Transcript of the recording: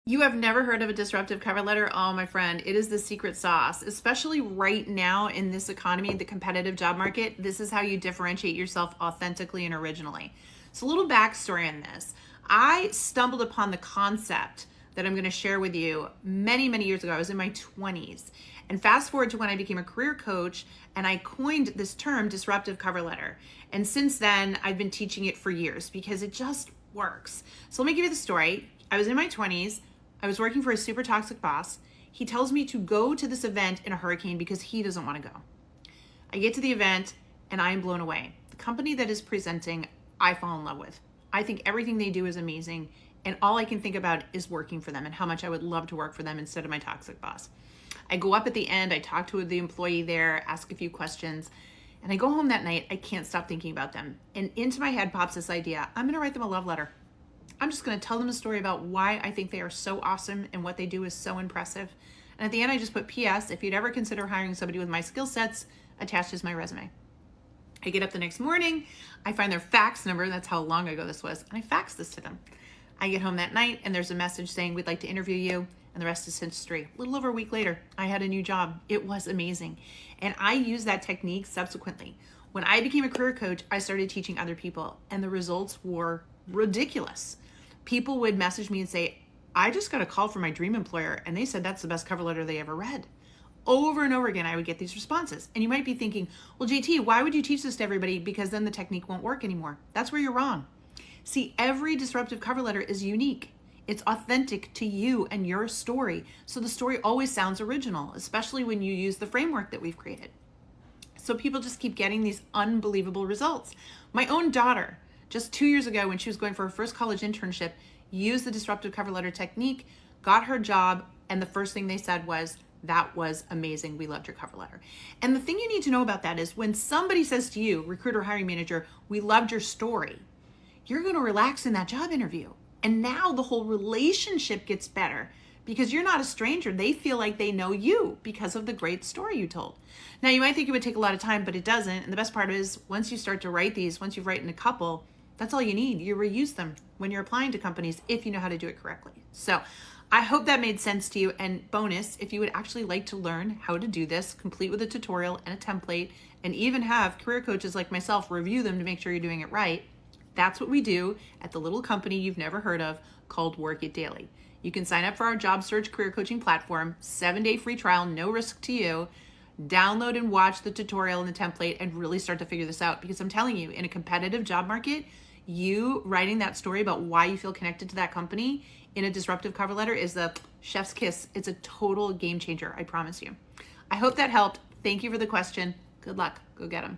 You have never heard of a disruptive cover letter? Oh, my friend, it is the secret sauce, especially right now in this economy, the competitive job market. This is how you differentiate yourself authentically and originally. So, a little backstory on this. I stumbled upon the concept that I'm going to share with you many, many years ago. I was in my 20s. And fast forward to when I became a career coach and I coined this term, disruptive cover letter. And since then, I've been teaching it for years because it just works. So, let me give you the story. I was in my 20s. I was working for a super toxic boss. He tells me to go to this event in a hurricane because he doesn't want to go. I get to the event and I am blown away. The company that is presenting, I fall in love with. I think everything they do is amazing. And all I can think about is working for them and how much I would love to work for them instead of my toxic boss. I go up at the end, I talk to the employee there, ask a few questions, and I go home that night. I can't stop thinking about them. And into my head pops this idea: I'm going to write them a love letter. I'm just going to tell them a story about why I think they are so awesome and what they do is so impressive. And at the end, I just put, P.S. If you'd ever consider hiring somebody with my skill sets, attached is my resume. I get up the next morning, I find their fax number. That's how long ago this was. And I fax this to them. I get home that night and there's a message saying, we'd like to interview you. And the rest is history. A little over a week later, I had a new job. It was amazing. And I used that technique subsequently. When I became a career coach, I started teaching other people and the results were ridiculous. People would message me and say, I just got a call from my dream employer and they said that's the best cover letter they ever read. Over and over again, I would get these responses. And you might be thinking, well, JT, why would you teach this to everybody? Because then the technique won't work anymore. That's where you're wrong. See, every disruptive cover letter is unique. It's authentic to you and your story. So the story always sounds original, especially when you use the framework that we've created. So people just keep getting these unbelievable results. My own daughter, just 2 years ago when she was going for her first college internship, used the disruptive cover letter technique, got her job, and the first thing they said was, that was amazing. We loved your cover letter. And the thing you need to know about that is when somebody says to you, recruiter, hiring manager, we loved your story, you're going to relax in that job interview. And now the whole relationship gets better because you're not a stranger. They feel like they know you because of the great story you told. Now, you might think it would take a lot of time, but it doesn't. And the best part is once you start to write these, once you've written a couple, that's all you need. You reuse them when you're applying to companies if you know how to do it correctly. So I hope that made sense to you. And bonus, if you would actually like to learn how to do this, complete with a tutorial and a template, and even have career coaches like myself review them to make sure you're doing it right, that's what we do at the little company you've never heard of called Work It Daily. You can sign up for our job search career coaching platform, 7-day free trial, no risk to you. Download and watch the tutorial and the template and really start to figure this out, because I'm telling you, in a competitive job market, you writing that story about why you feel connected to that company in a disruptive cover letter is the chef's kiss. It's a total game changer, I promise you. I hope that helped. Thank you for the question. Good luck. Go get them.